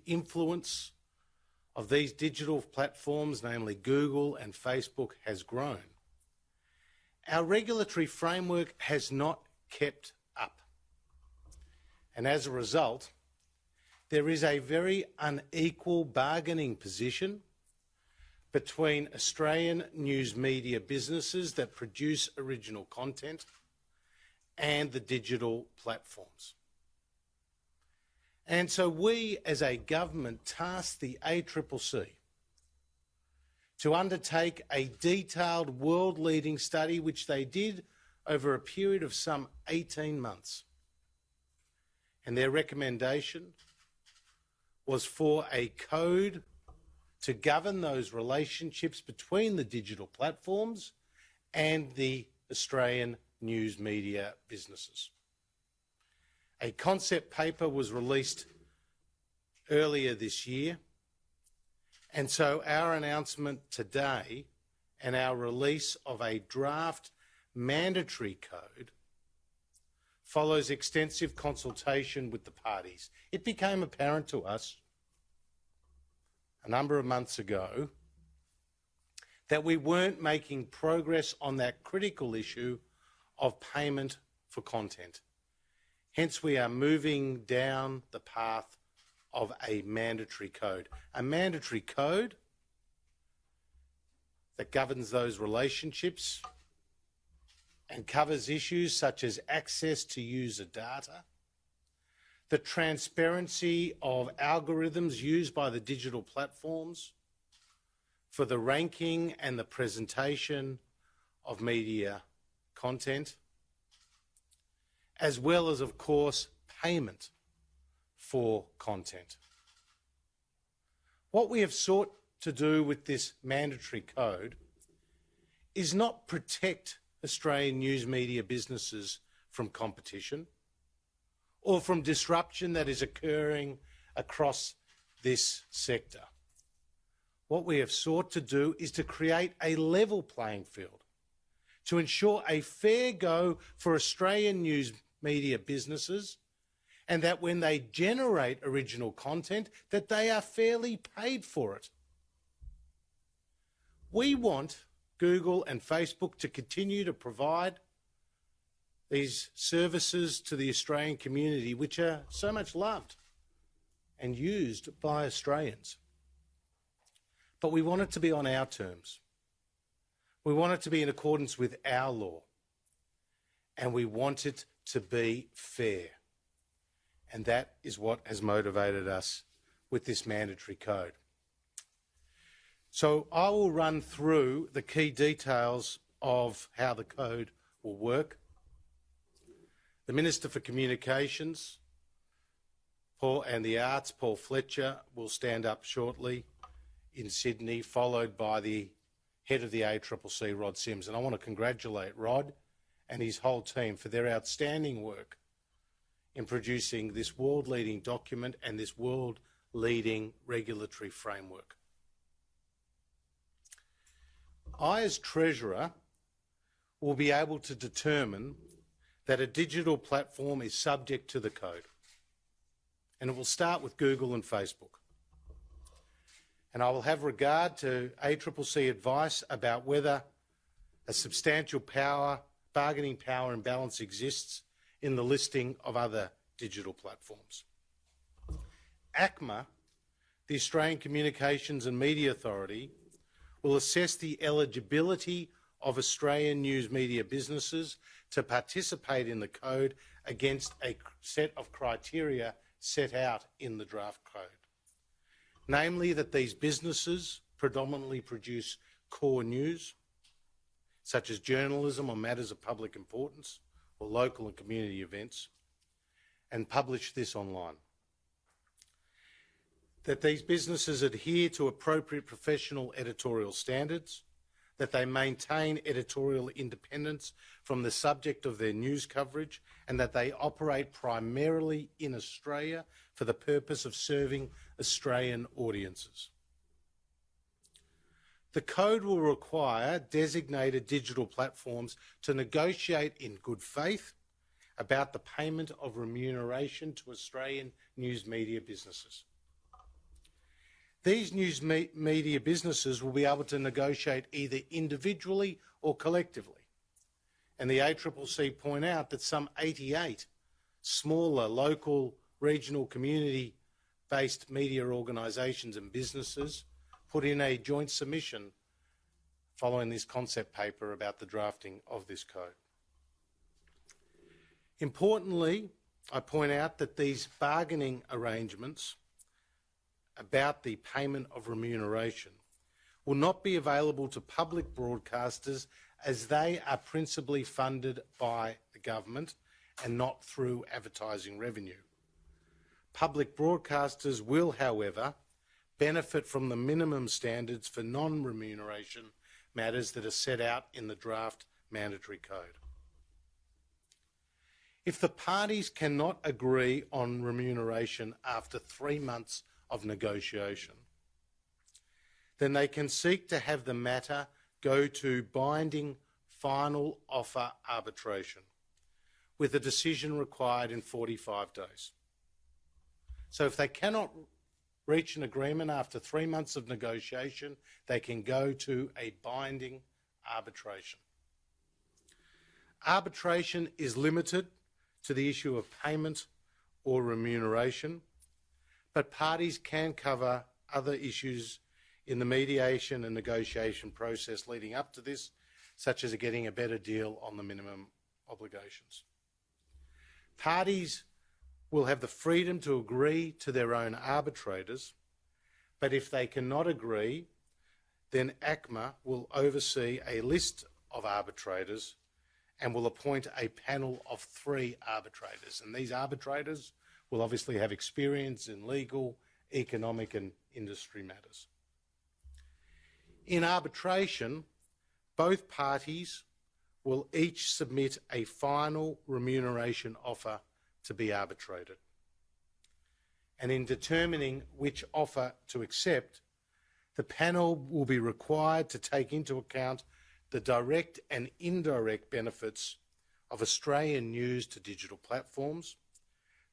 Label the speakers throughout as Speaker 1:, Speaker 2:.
Speaker 1: influence of these digital platforms, namely Google and Facebook, has grown, our regulatory framework has not kept up. And as a result, there is a very unequal bargaining position between Australian news media businesses that produce original content and the digital platforms. And so we, as a government, tasked the ACCC to undertake a detailed world-leading study, which they did over a period of some 18 months. And their recommendation was for a code to govern those relationships between the digital platforms and the Australian news media businesses. A concept paper was released earlier this year, and so our announcement today and our release of a draft mandatory code follows extensive consultation with the parties. It became apparent to us a number of months ago that we weren't making progress on that critical issue of payment for content. Hence, we are moving down the path of a mandatory code. A mandatory code that governs those relationships and covers issues such as access to user data, the transparency of algorithms used by the digital platforms for the ranking and the presentation of media content, as well as, of course, payment for content. What we have sought to do with this mandatory code is not protect Australian news media businesses from competition or from disruption that is occurring across this sector. What we have sought to do is to create a level playing field to ensure a fair go for Australian news media businesses, and that when they generate original content, that they are fairly paid for it. We want Google and Facebook to continue to provide these services to the Australian community, which are so much loved and used by Australians. But we want it to be on our terms. We want it to be in accordance with our law. And we want it to be fair. And that is what has motivated us with this mandatory code. So I will run through the key details of how the code will work. The Minister for Communications and the Arts, Paul Fletcher, will stand up shortly in Sydney, followed by the head of the ACCC, Rod Sims. And I want to congratulate Rod and his whole team for their outstanding work in producing this world-leading document and this world-leading regulatory framework. I, as Treasurer, will be able to determine that a digital platform is subject to the code. And it will start with Google and Facebook. And I will have regard to ACCC advice about whether a substantial bargaining power imbalance exists in the listing of other digital platforms. ACMA, the Australian Communications and Media Authority, will assess the eligibility of Australian news media businesses to participate in the code against a set of criteria set out in the draft code. Namely, that these businesses predominantly produce core news, such as journalism on matters of public importance or local and community events, and publish this online. That these businesses adhere to appropriate professional editorial standards, that they maintain editorial independence from the subject of their news coverage, and that they operate primarily in Australia for the purpose of serving Australian audiences. The code will require designated digital platforms to negotiate in good faith about the payment of remuneration to Australian news media businesses. These news media businesses will be able to negotiate either individually or collectively. And the ACCC point out that some 88 smaller, local, regional, community-based media organisations and businesses put in a joint submission following this concept paper about the drafting of this code. Importantly, I point out that these bargaining arrangements about the payment of remuneration will not be available to public broadcasters as they are principally funded by the government and not through advertising revenue. Public broadcasters will, however, benefit from the minimum standards for non-remuneration matters that are set out in the draft mandatory code. If the parties cannot agree on remuneration after 3 months of negotiation, then they can seek to have the matter go to binding final offer arbitration, with a decision required in 45 days. So if they cannot reach an agreement after 3 months of negotiation, they can go to a binding arbitration. Arbitration is limited to the issue of payment or remuneration, but parties can cover other issues in the mediation and negotiation process leading up to this, such as getting a better deal on the minimum obligations. Parties will have the freedom to agree to their own arbitrators, but if they cannot agree, then ACMA will oversee a list of arbitrators and will appoint a panel of 3 arbitrators. And these arbitrators will obviously have experience in legal, economic and industry matters. In arbitration, both parties will each submit a final remuneration offer to be arbitrated. And in determining which offer to accept, the panel will be required to take into account the direct and indirect benefits of Australian news to digital platforms,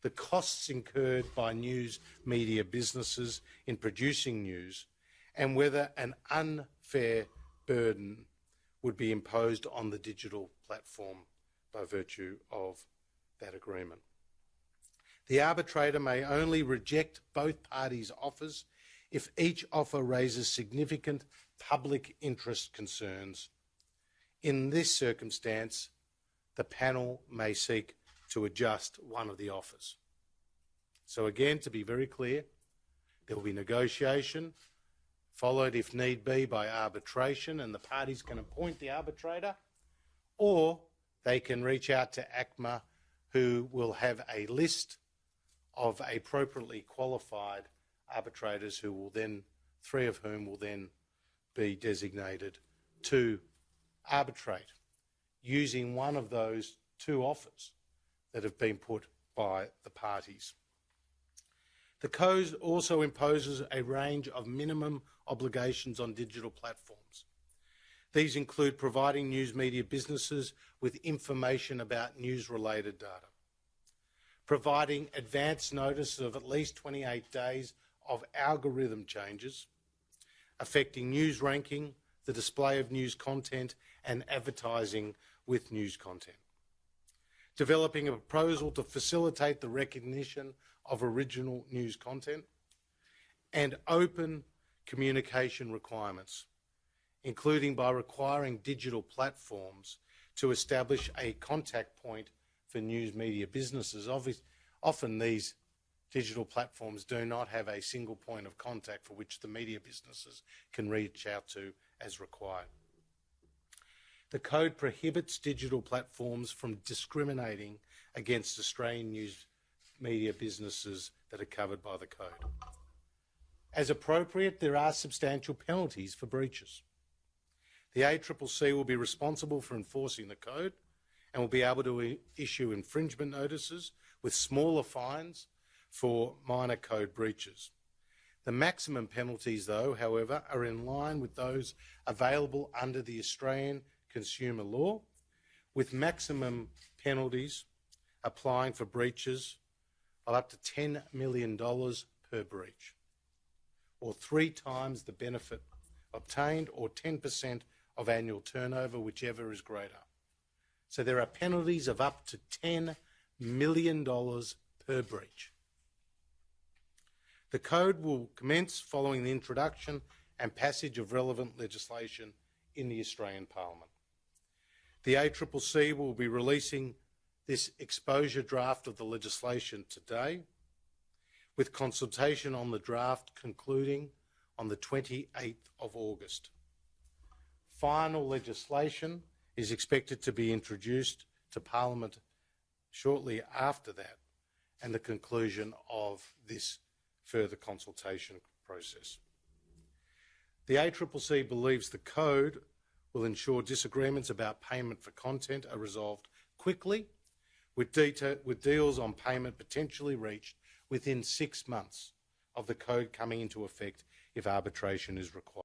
Speaker 1: the costs incurred by news media businesses in producing news, and whether an unfair burden would be imposed on the digital platform by virtue of that agreement. The arbitrator may only reject both parties' offers if each offer raises significant public interest concerns. In this circumstance, the panel may seek to adjust one of the offers. So again, to be very clear, there will be negotiation, followed if need be by arbitration, and the parties can appoint the arbitrator, or they can reach out to ACMA, who will have a list of appropriately qualified arbitrators who will then, 3 of whom will then be designated to arbitrate using one of those 2 offers that have been put by the parties. The Code also imposes a range of minimum obligations on digital platforms. These include providing news media businesses with information about news-related data, providing advance notice of at least 28 days of algorithm changes affecting news ranking, the display of news content and advertising with news content, developing a proposal to facilitate the recognition of original news content, and open communication requirements, including by requiring digital platforms to establish a contact point for news media businesses. Often these digital platforms do not have a single point of contact for which the media businesses can reach out to as required. The Code prohibits digital platforms from discriminating against Australian news media businesses that are covered by the Code. As appropriate, there are substantial penalties for breaches. The ACCC will be responsible for enforcing the Code and will be able to issue infringement notices with smaller fines for minor Code breaches. The maximum penalties, though, however, are in line with those available under the Australian consumer law, with maximum penalties applying for breaches of up to $10 million per breach, or 3 times the benefit obtained, or 10% of annual turnover, whichever is greater. So there are penalties of up to $10 million per breach. The code will commence following the introduction and passage of relevant legislation in the Australian Parliament. The ACCC will be releasing this exposure draft of the legislation today, with consultation on the draft concluding on the 28th of August. Final legislation is expected to be introduced to Parliament shortly after that and the conclusion of this further consultation process. The ACCC believes the code will ensure disagreements about payment for content are resolved quickly, with deals on payment potentially reached within 6 months of the code coming into effect if arbitration is required.